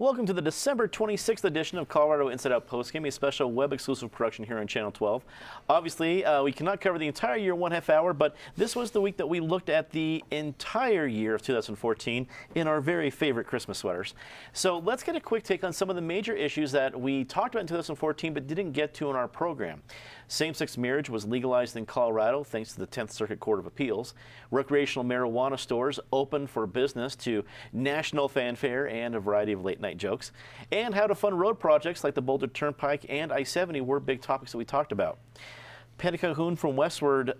Welcome to the December 26th edition of Colorado Inside Out Postgame, a special web-exclusive production here on Channel 12. Obviously, we cannot cover the entire year in 1/2 hour, but this was the week that we looked at the entire year of 2014 in our very favorite Christmas sweaters. So let's get a quick take on some of the major issues that we talked about in 2014 but didn't get to in our program. Same-sex marriage was legalized in Colorado thanks to the 10th Circuit Court of Appeals. Recreational marijuana stores opened for business to national fanfare and a variety of late-night jokes. And how to fund road projects like the Boulder Turnpike and I-70 were big topics that we talked about. Patty Calhoun from Westward,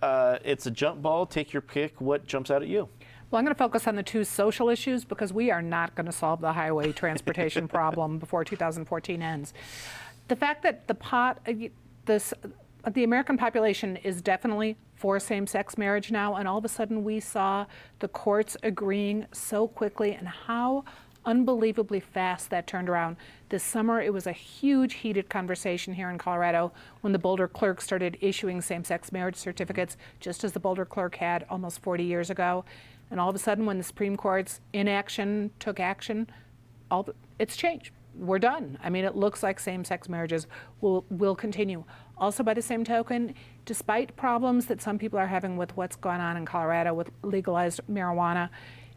it's a jump ball. Take your pick. What jumps out at you? Well, I'm going to focus on the two social issues because we are not going to solve the highway transportation problem before 2014 ends. The fact that the American population is definitely for same-sex marriage now, and all of a sudden we saw the courts agreeing so quickly, and how unbelievably fast that turned around. This summer, it was a huge, heated conversation here in Colorado when the Boulder clerk started issuing same-sex marriage certificates, just as the Boulder clerk had almost 40 years ago. And all of a sudden, when the Supreme Court's inaction took action, it's changed. We're done. I mean, it looks like same-sex marriages will continue. Also, by the same token, despite problems that some people are having with what's gone on in Colorado with legalized marijuana,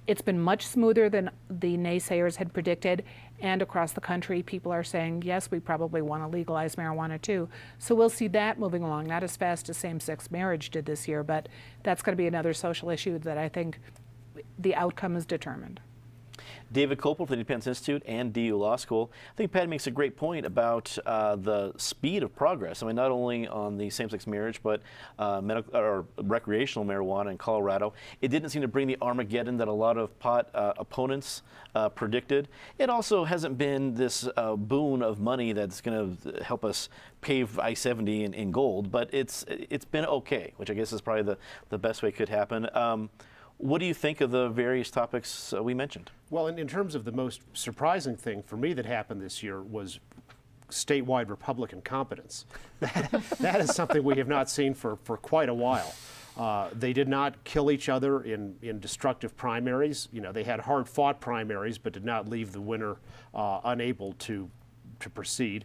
it's been much smoother than the naysayers had predicted. And across the country, people are saying, yes, we probably want to legalize marijuana too. So we'll see that moving along, not as fast as same-sex marriage did this year, but that's going to be another social issue that I think the outcome is determined. David Kopel from the Independence Institute and DU Law School. I think Pat makes a great point about the speed of progress. I mean, not only on the same-sex marriage, but medical or recreational marijuana in Colorado. It didn't seem to bring the Armageddon that a lot of pot opponents predicted. It also hasn't been this boon of money that's going to help us pave I-70 in gold, but it's been okay, which I guess is probably the best way it could happen. What do you think of the various topics we mentioned? Well, in terms of the most surprising thing for me that happened this year was statewide Republican competence. That is something we have not seen for quite a while. They did not kill each other in destructive primaries. You know, they had hard-fought primaries, but did not leave the winner unable to proceed.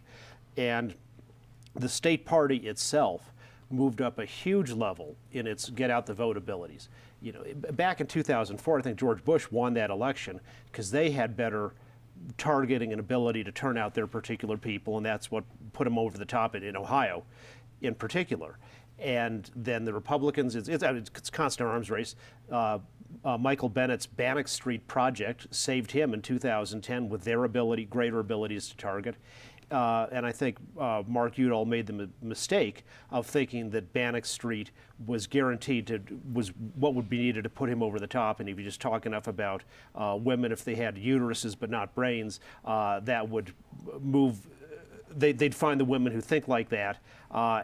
And the state party itself moved up a huge level in its get-out-the-vote abilities. You know, back in 2004, I think George Bush won that election because they had better targeting and ability to turn out their particular people, and that's what put them over the top in Ohio in particular. And then the Republicans, it's constant arms race. Michael Bennett's Bannock Street project saved him in 2010 with their greater abilities to target. And I think Mark Udall made the mistake of thinking that Bannock Street was guaranteed was what would be needed to put him over the top, and if you just talk enough about women if they had uteruses but not brains, that would move. They'd find the women who think like that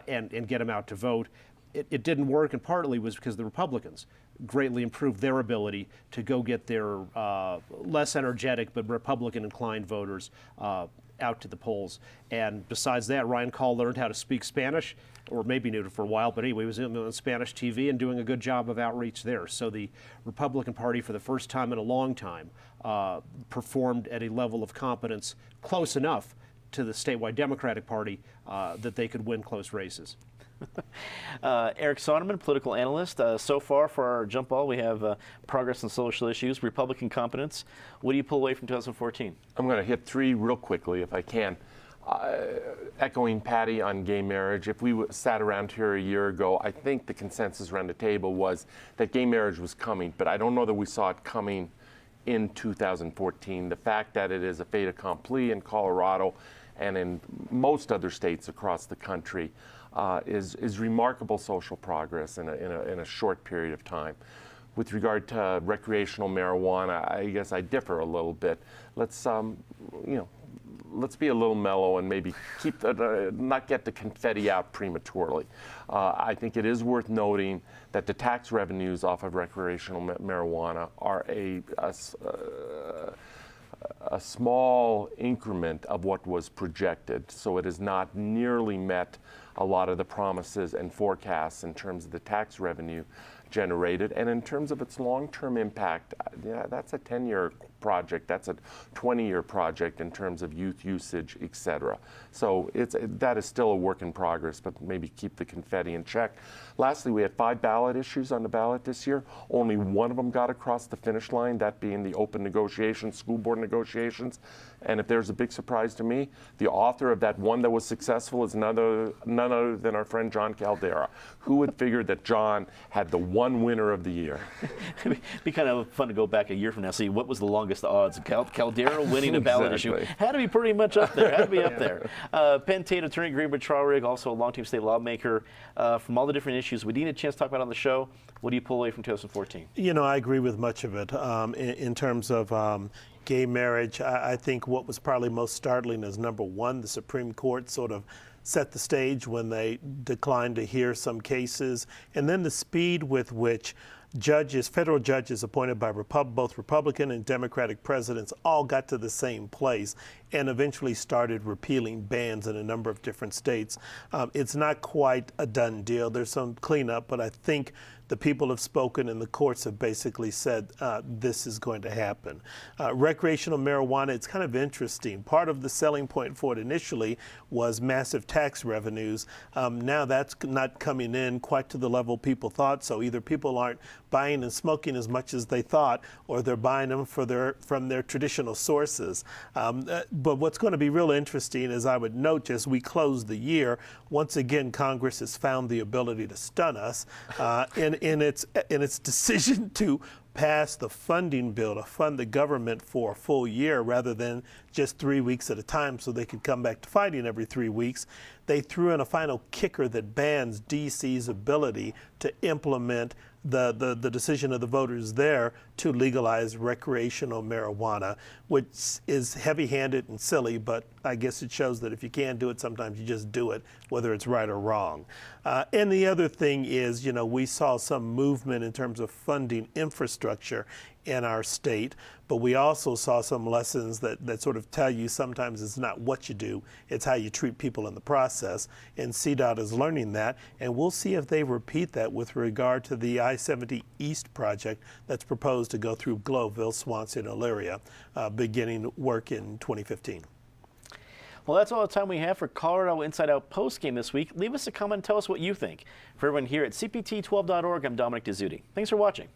and get them out to vote. It didn't work, and partly was because the Republicans greatly improved their ability to go get their less energetic but Republican-inclined voters out to the polls. And besides that, Ryan Call learned how to speak Spanish, or maybe knew it for a while, but anyway, he was on Spanish TV and doing a good job of outreach there. So the Republican Party, for the first time in a long time, performed at a level of competence close enough to the statewide Democratic Party that they could win close races. Eric Sonderman, political analyst. So far for our jump ball, we have progress on social issues, Republican competence. What do you pull away from 2014? I'm going to hit three real quickly if I can. Echoing Patty on gay marriage, if we sat around here a year ago, I think the consensus around the table was that gay marriage was coming, but I don't know that we saw it coming in 2014. The fact that it is a fait accompli in Colorado and in most other states across the country is remarkable social progress in a short period of time. With regard to recreational marijuana, I guess I differ a little bit. Let's let's be a little mellow and maybe keep not get the confetti out prematurely. I think it is worth noting that the tax revenues off of recreational marijuana are a small increment of what was projected, so it has not nearly met a lot of the promises and forecasts in terms of the tax revenue generated. And in terms of its long-term impact, yeah, that's a 10-year project. That's a 20-year project in terms of youth usage, et cetera. So that is still a work in progress, but maybe keep the confetti in check. Lastly, we had 5 ballot issues on the ballot this year. Only one of them got across the finish line, that being the open negotiations, school board negotiations. And if there's a big surprise to me, the author of that one that was successful is none other than our friend John Caldera. Who would figure that John had the one winner of the year? It'd be kind of fun to go back a year from now, see what was the longest odds. Caldera winning a ballot issue. Had to be pretty much up there. Had to be up there. Penn State attorney Greenberg Traurig, also a long-time state lawmaker. From all the different issues we didn't get a chance to talk about on the show, what do you pull away from 2014? You know, I agree with much of it in terms of gay marriage. I think what was probably most startling is, number one, the Supreme Court sort of set the stage when they declined to hear some cases, and then the speed with which judges, federal judges appointed by both Republican and Democratic presidents, all got to the same place and eventually started repealing bans in a number of different states. It's not quite a done deal. There's some cleanup, but I think the people have spoken and the courts have basically said this is going to happen. Recreational marijuana, it's kind of interesting. Part of the selling point for it initially was massive tax revenues. Now that's not coming in quite to the level people thought, so either people aren't buying and smoking as much as they thought, or they're buying them from their traditional sources. But what's going to be real interesting is, I would note, as we close the year, once again Congress has found the ability to stun us in its decision to pass the funding bill to fund the government for a full year rather than just 3 weeks at a time so they could come back to fighting every 3 weeks. They threw in a final kicker that bans DC's ability to implement the decision of the voters there to legalize recreational marijuana, which is heavy-handed and silly, but I guess it shows that if you can't do it, sometimes you just do it, whether it's right or wrong. And the other thing is, you know, we saw some movement in terms of funding infrastructure in our state, but we also saw some lessons that sort of tell you sometimes it's not what you do, it's how you treat people in the process. And CDOT is learning that, and we'll see if they repeat that with regard to the I-70 East project that's proposed to go through Glowville, Swansea, and Elyria, beginning work in 2015. Well, that's all the time we have for Colorado Inside Out postgame this week. Leave us a comment and tell us what you think. For everyone here at CPT12.org, I'm Dominic Dezzutti. Thanks for watching.